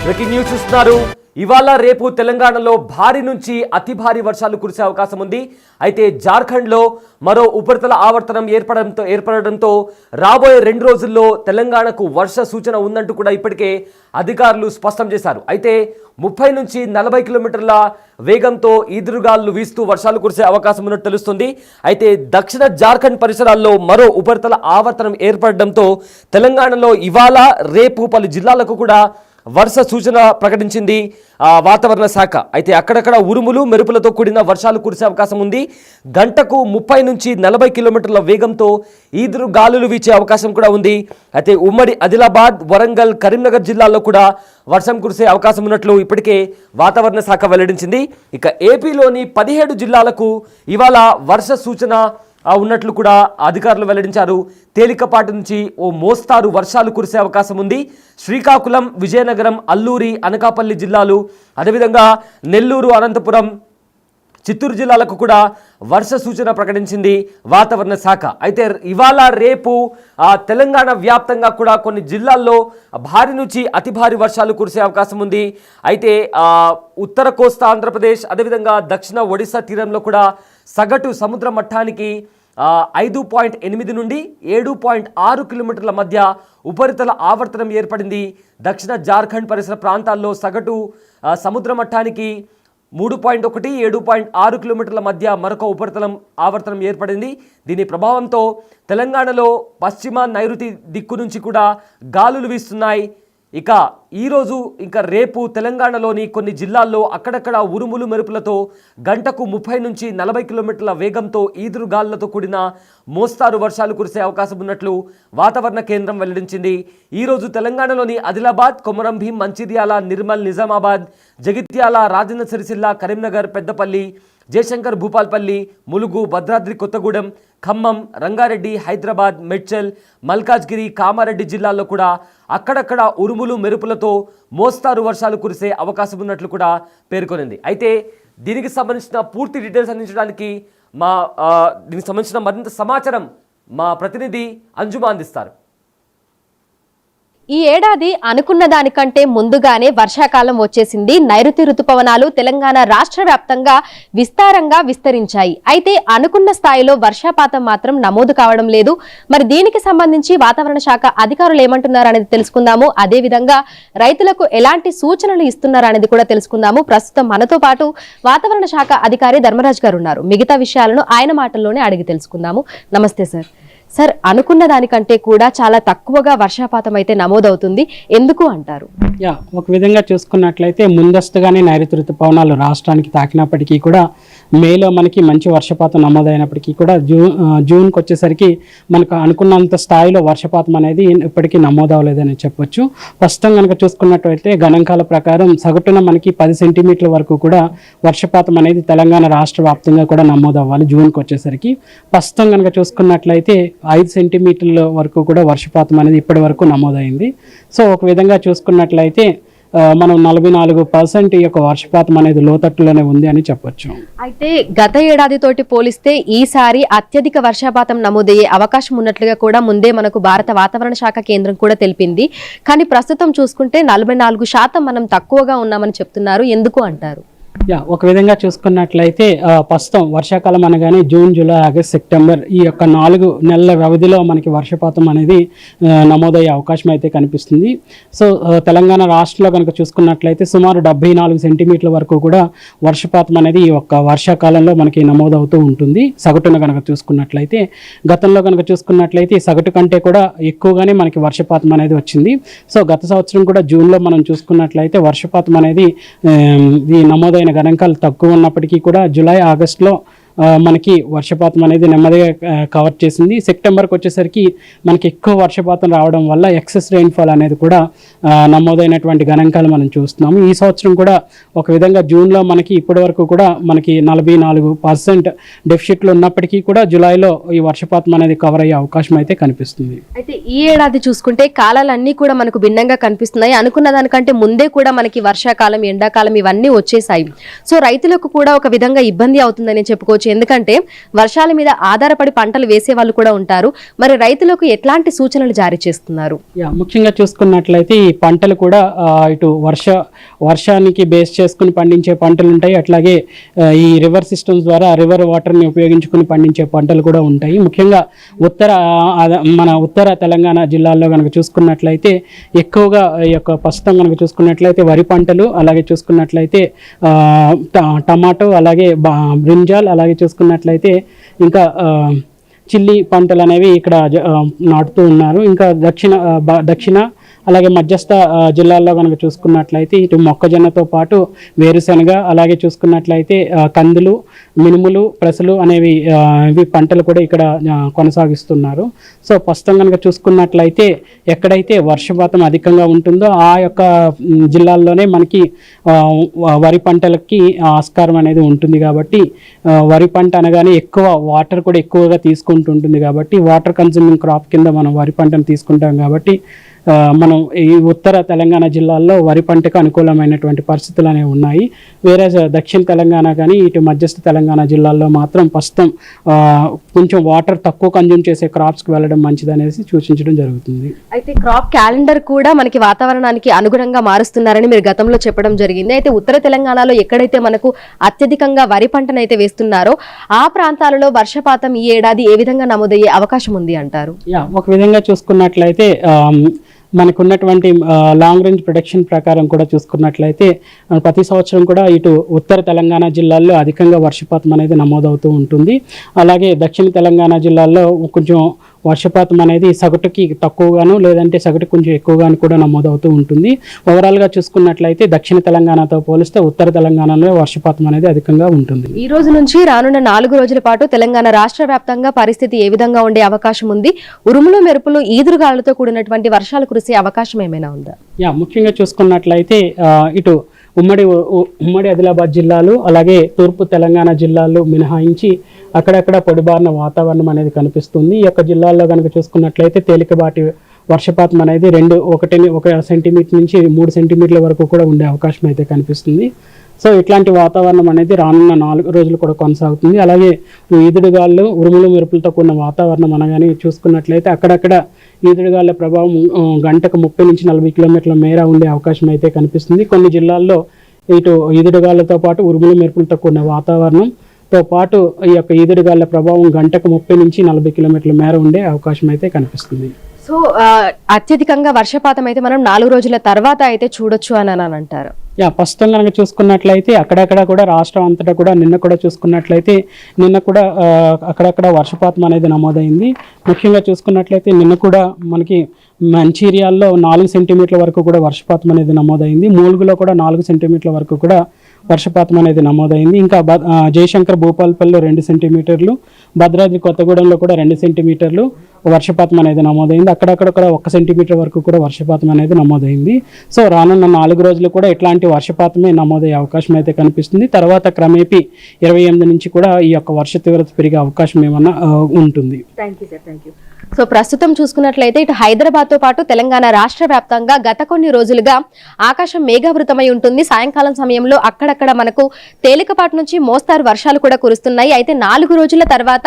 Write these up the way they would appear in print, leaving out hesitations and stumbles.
Breaking news చూస్తున్నారు. ఇవాళ రేపు తెలంగాణలో భారీ నుంచి అతి భారీ వర్షాలు కురిసే అవకాశం ఉంది. అయితే జార్ఖండ్లో మరో ఉపరితల ఆవర్తనం ఏర్పడడంతో రాబోయే 2 రోజుల్లో తెలంగాణకు వర్ష సూచన ఉందంటూ కూడా ఇప్పటికే అధికారులు స్పష్టం చేశారు. అయితే 30 నుంచి 40 కిలోమీటర్ల వేగంతో ఈదురుగాలు వీస్తూ వర్షాలు కురిసే అవకాశం ఉన్నట్టు తెలుస్తుంది. అయితే దక్షిణ జార్ఖండ్ పరిసరాల్లో మరో ఉపరితల ఆవర్తనం ఏర్పడడంతో తెలంగాణలో ఇవాళ రేపు పలు జిల్లాలకు కూడా వర్ష సూచన ప్రకటించింది వాతావరణ శాఖ. అయితే అక్కడక్కడ ఉరుములు మెరుపులతో కూడిన వర్షాలు కురిసే అవకాశం ఉంది. గంటకు 30 నుంచి 40 కిలోమీటర్ల వేగంతో ఈదురు గాలులు వీచే అవకాశం కూడా ఉంది. అయితే ఉమ్మడి ఆదిలాబాద్, వరంగల్, కరీంనగర్ జిల్లాల్లో కూడా వర్షం కురిసే అవకాశం ఉన్నట్లు ఇప్పటికే వాతావరణ శాఖ వెల్లడించింది. ఇక ఏపీలోని 17 జిల్లాలకు ఇవాళ వర్ష సూచన ఉన్నట్లు కూడా అధికారులు వెల్లడించారు. తేలికపాటి నుంచి ఓ మోస్తారు వర్షాలు కురిసే అవకాశం ఉంది. శ్రీకాకుళం, విజయనగరం, అల్లూరి, అనకాపల్లి జిల్లాలు, అదేవిధంగా నెల్లూరు, అనంతపురం, చిత్తూరు జిల్లాలకు కూడా వర్ష సూచన ప్రకటించింది వాతావరణ శాఖ. అయితే ఇవాళ రేపు తెలంగాణ వ్యాప్తంగా కూడా కొన్ని జిల్లాల్లో భారీ నుంచి అతి భారీ వర్షాలు కురిసే అవకాశం ఉంది. అయితే ఉత్తర కోస్తా ఆంధ్రప్రదేశ్, అదేవిధంగా దక్షిణ ఒడిశా తీరంలో కూడా సగటు సముద్ర మట్టానికి 5.8 నుండి 7.6 కిలోమీటర్ల మధ్య ఉపరితల ఆవర్తనం ఏర్పడింది. దక్షిణ జార్ఖండ్ పరిసర ప్రాంతాల్లో సగటు సముద్ర మట్టానికి 3.1, 7.6 కిలోమీటర్ల మధ్య మరొక ఉపరితలం ఆవర్తనం ఏర్పడింది. దీని ప్రభావంతో తెలంగాణలో పశ్చిమ నైరుతి దిక్కు నుంచి కూడా గాలులు వీస్తున్నాయి. ఇక ఈరోజు ఇంకా రేపు తెలంగాణలోని కొన్ని జిల్లాల్లో అక్కడక్కడ ఉరుములు మెరుపులతో గంటకు 30 నుంచి 40 కిలోమీటర్ల వేగంతో ఈదురు గాలులతో కూడిన మోస్తారు వర్షాలు కురిసే అవకాశం ఉన్నట్లు వాతావరణ కేంద్రం వెల్లడించింది. ఈరోజు తెలంగాణలోని ఆదిలాబాద్, కొమరం భీం, మంచిర్యాల, నిర్మల్, నిజామాబాద్, జగిత్యాల, రాజన్న సిరిసిల్ల, కరీంనగర్, పెద్దపల్లి, జయశంకర్ భూపాల్పల్లి, ములుగు, భద్రాద్రి కొత్తగూడెం, ఖమ్మం, రంగారెడ్డి, హైదరాబాద్, మెడ్చల్, మల్కాజ్గిరి, కామారెడ్డి జిల్లాల్లో కూడా అక్కడక్కడ ఉరుములు మెరుపులతో మోస్తారు వర్షాలు కురిసే అవకాశం ఉన్నట్లు కూడా పేర్కొనింది. అయితే దీనికి సంబంధించిన పూర్తి డీటెయిల్స్ అందించడానికి దీనికి సంబంధించిన మరింత సమాచారం మా ప్రతినిధి అంజుమా అందిస్తారు. ఈ ఏడాది అనుకున్న దానికంటే ముందుగానే వర్షాకాలం వచ్చేసింది. నైరుతి రుతుపవనాలు తెలంగాణ రాష్ట్ర వ్యాప్తంగా విస్తారంగా విస్తరించాయి. అయితే అనుకున్న స్థాయిలో వర్షపాతం మాత్రం నమోదు కావడం లేదు. మరి దీనికి సంబంధించి వాతావరణ శాఖ అధికారులు ఏమంటున్నారు అనేది తెలుసుకుందాము. అదే విధంగా రైతులకు ఎలాంటి సూచనలు ఇస్తున్నారు అనేది కూడా తెలుసుకుందాము. ప్రస్తుతం మనతో పాటు వాతావరణ శాఖ అధికారి ధర్మరాజ్ గారు ఉన్నారు. మిగతా విషయాలను ఆయన మాటల్లోనే అడిగి తెలుసుకుందాము. నమస్తే సార్. సార్, అనుకున్న దానికంటే కూడా చాలా తక్కువగా వర్షపాతం అయితే నమోదవుతుంది, ఎందుకు అంటారు? ఒక విధంగా చూసుకున్నట్లయితే ముందస్తుగానే నైరుతి ఋతుపవనాలు రాష్ట్రానికి తాకినప్పటికీ కూడా మేలో మనకి మంచి వర్షపాతం నమోదైనప్పటికీ కూడా జూన్కి వచ్చేసరికి మనకు అనుకున్నంత స్థాయిలో వర్షపాతం అనేది ఇప్పటికీ నమోదవలేదని చెప్పొచ్చు. ప్రస్తుతం కనుక చూసుకున్నట్లయితే గణాంకాల ప్రకారం సగటున మనకి 10 సెంటీమీటర్ల వరకు కూడా వర్షపాతం అనేది తెలంగాణ రాష్ట్ర వ్యాప్తంగా కూడా నమోదవ్వాలి. జూన్కి వచ్చేసరికి ప్రస్తుతం కనుక చూసుకున్నట్లయితే 5 సెంటీమీటర్ల వరకు కూడా వర్షపాతం అనేది ఇప్పటి వరకు నమోదైంది. సో ఒక విధంగా చూసుకున్నట్లయితే మనం 44% ఈ యొక్క వర్షపాతం అనేది లోతట్టులోనే ఉంది అని చెప్పొచ్చు. అయితే గత ఏడాదితోటి పోలిస్తే ఈసారి అత్యధిక వర్షపాతం నమోదయ్యే అవకాశం ఉన్నట్లుగా కూడా ముందే మనకు భారత వాతావరణ శాఖ కేంద్రం కూడా తెలిపింది. కానీ ప్రస్తుతం చూసుకుంటే 44% మనం తక్కువగా ఉన్నామని చెప్తున్నారు, ఎందుకు అంటారు? ఒక విధంగా చూసుకున్నట్లయితే ప్రస్తుతం వర్షాకాలం అనగానే జూన్, జూలై, ఆగస్ట్, సెప్టెంబర్ ఈ యొక్క 4 నెలల వ్యవధిలో మనకి వర్షపాతం అనేది నమోదయ్యే అవకాశం అయితే కనిపిస్తుంది. సో తెలంగాణ రాష్ట్రంలో కనుక చూసుకున్నట్లయితే సుమారు 74 సెంటీమీటర్ల వరకు కూడా వర్షపాతం అనేది ఈ యొక్క వర్షాకాలంలో మనకి నమోదవుతూ ఉంటుంది. సగటున కనుక చూసుకున్నట్లయితే గతంలో కనుక చూసుకున్నట్లయితే సగటు కంటే కూడా ఎక్కువగానే మనకి వర్షపాతం అనేది వచ్చింది. సో గత సంవత్సరం కూడా జూన్లో మనం చూసుకున్నట్లయితే వర్షపాతం అనేది ఈ నమోదైన గణాంకాలు తక్కువ ఉన్నప్పటికీ కూడా జూలై, ఆగస్టులో మనకి వర్షపాతం అనేది నెమ్మదిగా కవర్ చేసింది. సెప్టెంబర్కి వచ్చేసరికి మనకి ఎక్కువ వర్షపాతం రావడం వల్ల ఎక్సెస్ రెయిన్ఫాల్ అనేది కూడా నమోదైనటువంటి గణాంకాలు మనం చూస్తున్నాము. ఈ సంవత్సరం కూడా ఒక విధంగా జూన్లో మనకి ఇప్పటి వరకు కూడా మనకి 44% డెఫిసిట్లు ఉన్నప్పటికీ కూడా జూలైలో ఈ వర్షపాతం అనేది కవర్ అయ్యే అవకాశం అయితే కనిపిస్తుంది. అయితే ఈ ఏడాది చూసుకుంటే కాలాలన్నీ కూడా మనకు భిన్నంగా కనిపిస్తున్నాయి. అనుకున్న దానికంటే ముందే కూడా మనకి వర్షాకాలం, ఎండాకాలం ఇవన్నీ వచ్చేసాయి. సో రైతులకు కూడా ఒక విధంగా ఇబ్బంది అవుతుందని చెప్పుకోవచ్చు. ఎందుకంటే వర్షాల మీద ఆధారపడి పంటలు వేసే వాళ్ళు కూడా ఉంటారు. మరి రైతులకు ఎట్లాంటి సూచనలు జారీ చేస్తున్నారు? ముఖ్యంగా చూసుకున్నట్లయితే ఈ పంటలు కూడా ఇటు వర్షానికి బేస్ చేసుకుని పండించే పంటలు ఉంటాయి. అట్లాగే ఈ రివర్ సిస్టమ్స్ ద్వారా రివర్ వాటర్ని ఉపయోగించుకుని పండించే పంటలు కూడా ఉంటాయి. ముఖ్యంగా మన ఉత్తర తెలంగాణ జిల్లాల్లో కనుక చూసుకున్నట్లయితే ఎక్కువగా ఈ యొక్క ప్రస్తుతం కనుక చూసుకున్నట్లయితే వరి పంటలు, అలాగే చూసుకున్నట్లయితే టమాటో, అలాగే బ్రింజాల్, అలాగే చూసుకున్నట్లయితే ఇంకా చిల్లీ పంటలు అనేవి ఇక్కడ నాటుతూ ఉన్నారు. ఇంకా దక్షిణ అలాగే మధ్యస్థ జిల్లాల్లో కనుక చూసుకున్నట్లయితే ఇటు మొక్కజొన్నతో పాటు వేరుశనగ, అలాగే చూసుకున్నట్లయితే కందులు, మినుములు, పెసలు అనేవి ఇవి పంటలు కూడా ఇక్కడ కొనసాగిస్తున్నారు. సో ప్రస్తుతం కనుక చూసుకున్నట్లయితే ఎక్కడైతే వర్షపాతం అధికంగా ఉంటుందో ఆ యొక్క జిల్లాల్లోనే మనకి వరి పంటలకి ఆస్కారం అనేది ఉంటుంది. కాబట్టి వరి పంట అనగానే ఎక్కువ వాటర్ కూడా ఎక్కువగా తీసుకుంటుంటుంది. కాబట్టి వాటర్ కన్సూమింగ్ క్రాప్ కింద మనం వరి పంటను తీసుకుంటాం. కాబట్టి మనం ఈ ఉత్తర తెలంగాణ జిల్లాల్లో వరి పంటకు అనుకూలమైనటువంటి పరిస్థితులు అనేవి ఉన్నాయి. వేరే దక్షిణ తెలంగాణ కానీ ఇటు మధ్యస్థ తెలంగాణ జిల్లాల్లో మాత్రం ప్రస్తుతం కొంచెం వాటర్ తక్కువ కన్జ్యూమ్ చేసే క్రాప్స్కి వెళ్ళడం మంచిది అనేసి సూచించడం జరుగుతుంది. అయితే క్రాప్ క్యాలెండర్ కూడా మనకి వాతావరణానికి అనుగుణంగా మారుస్తున్నారని మీరు గతంలో చెప్పడం జరిగింది. అయితే ఉత్తర తెలంగాణలో ఎక్కడైతే మనకు అత్యధికంగా వరి పంటనైతే వేస్తున్నారో ఆ ప్రాంతాలలో వర్షపాతం ఈ ఏడాది ఏ విధంగా నమోదయ్యే అవకాశం ఉంది అంటారు? ఒక విధంగా చూసుకున్నట్లయితే మనకున్నటువంటి లాంగ్ రేంజ్ ప్రొడక్షన్ ప్రకారం కూడా చూసుకున్నట్లయితే ప్రతి సంవత్సరం కూడా ఇటు ఉత్తర తెలంగాణ జిల్లాల్లో అధికంగా వర్షపాతం అనేది నమోదవుతూ ఉంటుంది. అలాగే దక్షిణ తెలంగాణ జిల్లాల్లో కొంచెం వర్షపాతం అనేది సగటుకి తక్కువగాను లేదంటే సగటు కొంచెం ఎక్కువగాను కూడా నమోదవుతూ ఉంటుంది. ఓవరాల్గా చూసుకున్నట్లయితే దక్షిణ తెలంగాణతో పోలిస్తే ఉత్తర తెలంగాణలో వర్షపాతం అనేది అధికంగా ఉంటుంది. ఈ రోజు నుంచి రానున్న 4 రోజుల పాటు తెలంగాణ రాష్ట్ర వ్యాప్తంగా పరిస్థితి ఏ విధంగా ఉండే అవకాశం ఉంది? ఉరుములు మెరుపులు ఈదురుగాలతో కూడినటువంటి వర్షాలు కురిసే అవకాశం ఏమైనా ఉందా? ముఖ్యంగా చూసుకున్నట్లయితే ఇటు ఉమ్మడి ఆదిలాబాద్ జిల్లాలు, అలాగే తూర్పు తెలంగాణ జిల్లాలు మినహాయించి అక్కడక్కడ పొడిబారిన వాతావరణం అనేది కనిపిస్తుంది. ఈ యొక్క జిల్లాల్లో కనుక చూసుకున్నట్లయితే తేలికపాటి వర్షపాతం అనేది 1 సెంటీమీటర్ నుంచి 3 సెంటీమీటర్ల వరకు కూడా ఉండే అవకాశం అయితే కనిపిస్తుంది. సో ఇట్లాంటి వాతావరణం అనేది రానున్న 4 రోజులు కూడా కొనసాగుతుంది. అలాగే ఈదుడుగాళ్ళు, ఉరుములు మెరుపులతో కూడిన వాతావరణం అనగానే చూసుకున్నట్లయితే అక్కడక్కడ ఈదుడుగాళ్ళ ప్రభావం గంటకు 30 నుంచి 40 కిలోమీటర్ల మేర ఉండే అవకాశం అయితే కనిపిస్తుంది. కొన్ని జిల్లాల్లో ఇటు ఈదుడుగాళ్ళతో పాటు ఉరుములు మెరుపులతో కూడిన వాతావరణంతో పాటు ఈ యొక్క ఈదుడుగాళ్ళ ప్రభావం గంటకు 30 నుంచి 40 కిలోమీటర్ల మేర ఉండే అవకాశం అయితే కనిపిస్తుంది. సో అత్యధికంగా వర్షపాతం అయితే మనం 4 రోజుల తర్వాత అయితే చూడొచ్చు అని అంటారు. ప్రస్తుతం కనుక చూసుకున్నట్లయితే అక్కడక్కడ కూడా రాష్ట్రం అంతటా కూడా నిన్న కూడా చూసుకున్నట్లయితే నిన్న కూడా అక్కడక్కడ వర్షపాతం అనేది నమోదైంది. ముఖ్యంగా చూసుకున్నట్లయితే నిన్న కూడా మనకి మంచిర్యాల్లో 4 సెంటీమీటర్ల వరకు కూడా వర్షపాతం అనేది నమోదైంది. మూలుగులో కూడా 4 సెంటీమీటర్ల వరకు కూడా వర్షపాతం అనేది నమోదైంది. ఇంకా జయశంకర్ భూపాల్పల్లిలో 2 సెంటీమీటర్లు, భద్రాద్రి కొత్తగూడెంలో కూడా 2 సెంటీమీటర్లు వర్షపాతం అనేది నమోదైంది. అక్కడక్కడ కూడా 1 సెంటీమీటర్ వరకు కూడా వర్షపాతం అనేది నమోదైంది. సో రానున్న 4 రోజులు కూడా ఇట్లాంటి వర్షపాతమే నమోదయ్యే అవకాశం అయితే కనిపిస్తుంది. తర్వాత క్రమేపీ 28 నుంచి కూడా ఈ యొక్క వర్ష తీవ్రత పెరిగే అవకాశం ఏమన్నా ఉంటుంది. సో ప్రస్తుతం చూసుకున్నట్లయితే ఇటు హైదరాబాద్ తో పాటు తెలంగాణ రాష్ట్ర వ్యాప్తంగా గత కొన్ని రోజులుగా ఆకాశం మేఘావృతమై ఉంటుంది. సాయంకాలం సమయంలో అక్కడక్కడ మనకు తేలికపాటి నుంచి మోస్తారు వర్షాలు కూడా కురుస్తున్నాయి. అయితే 4 రోజుల తర్వాత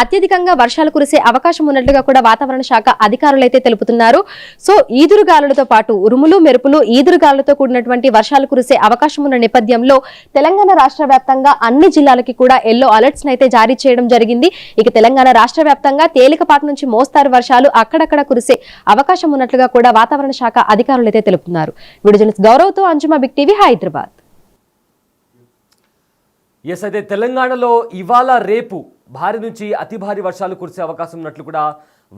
అత్యధికంగా వర్షాలు కురిసే అవకాశం ఉన్నట్లుగా కూడా వాతావరణ శాఖ అధికారులు అయితే తెలుపుతున్నారు. సో ఈదురుగాలులతో పాటు ఉరుములు మెరుపులు ఈదురుగాలులతో కూడినటువంటి వర్షాలు కురిసే అవకాశం ఉన్న నేపథ్యంలో తెలంగాణ రాష్ట్ర వ్యాప్తంగా అన్ని జిల్లాలకి కూడా ఎల్లో అలర్ట్స్ అయితే జారీ చేయడం జరిగింది. ఇక తెలంగాణ రాష్ట్ర వ్యాప్తంగా తేలికపాటి నుంచి మోస్తారు వర్షాలు అక్కడక్కడ కురిసే అవకాశం ఉన్నట్లుగా కూడా వాతావరణ శాఖ అధికారులు అయితే తెలుపుతున్నారు. వీడియో జర్నలిస్ట్ గౌరవ్తో అంజుమా, బిగ్ టీవీ, హైదరాబాద్. అయితే తెలంగాణలో ఇవాళ రేపు భారీ నుంచి అతి భారీ వర్షాలు కురిసే అవకాశం ఉన్నట్లు కూడా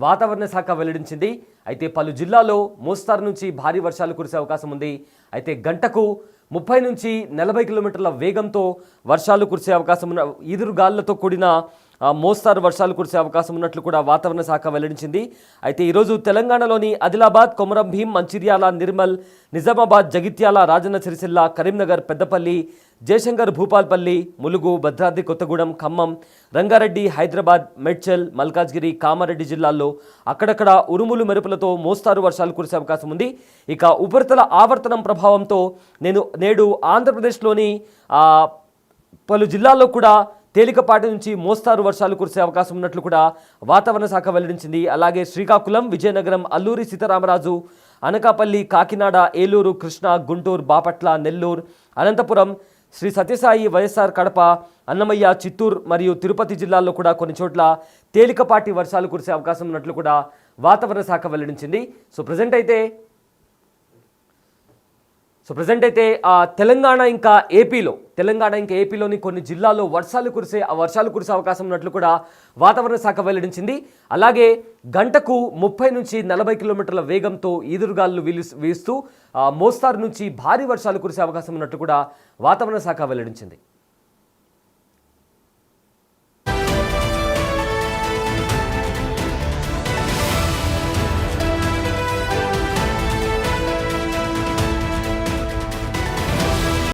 వాతావరణ శాఖ వెల్లడించింది. అయితే పలు జిల్లాల్లో మోస్తారు నుంచి భారీ వర్షాలు కురిసే అవకాశం ఉంది. అయితే గంటకు 30 నుంచి 40 కిలోమీటర్ల వేగంతో వర్షాలు కురిసే అవకాశం ఉన్న ఈదురుగాళ్లతో కూడిన మోస్తారు వర్షాలు కురిసే అవకాశం ఉన్నట్లు కూడా వాతావరణ శాఖ వెల్లడించింది. అయితే ఈరోజు తెలంగాణలోని ఆదిలాబాద్, కొమరం భీం, మంచిర్యాల, నిర్మల్, నిజామాబాద్, జగిత్యాల, రాజన్న సిరిసిల్ల, కరీంనగర్, పెద్దపల్లి, జయశంకర్ భూపాల్పల్లి, ములుగు, భద్రాద్రి కొత్తగూడెం, ఖమ్మం, రంగారెడ్డి, హైదరాబాద్, మేడ్చల్, మల్కాజ్గిరి, కామారెడ్డి జిల్లాల్లో అక్కడక్కడ ఉరుములు మెరుపులతో మోస్తారు వర్షాలు కురిసే అవకాశం ఉంది. ఇక ఉపరితల ఆవర్తనం ప్రభావంతో నేడు ఆంధ్రప్రదేశ్లోని పలు జిల్లాల్లో కూడా తేలికపాటి నుంచి మోస్తారు వర్షాలు కురిసే అవకాశం ఉన్నట్లు కూడా వాతావరణ శాఖ వెల్లడించింది. అలాగే శ్రీకాకుళం, విజయనగరం, అల్లూరి సీతారామరాజు, అనకాపల్లి, కాకినాడ, ఏలూరు, కృష్ణా, గుంటూరు, బాపట్ల, నెల్లూరు, అనంతపురం, శ్రీ సత్యసాయి, వైఎస్ఆర్ కడప, అన్నమయ్య, చిత్తూరు మరియు తిరుపతి జిల్లాల్లో కూడా కొన్ని చోట్ల తేలికపాటి వర్షాలు కురిసే అవకాశం ఉన్నట్లు కూడా వాతావరణ శాఖ వెల్లడించింది. సో ప్రజెంట్ అయితే తెలంగాణ ఇంకా ఏపీలోని కొన్ని జిల్లాల్లో వర్షాలు కురిసే అవకాశం ఉన్నట్లు కూడా వాతావరణ శాఖ వెల్లడించింది. అలాగే గంటకు 30 నుంచి 40 కిలోమీటర్ల వేగంతో ఈదురుగాలు వీస్తూ మోస్తారు నుంచి భారీ వర్షాలు కురిసే అవకాశం ఉన్నట్లు కూడా వాతావరణ శాఖ వెల్లడించింది.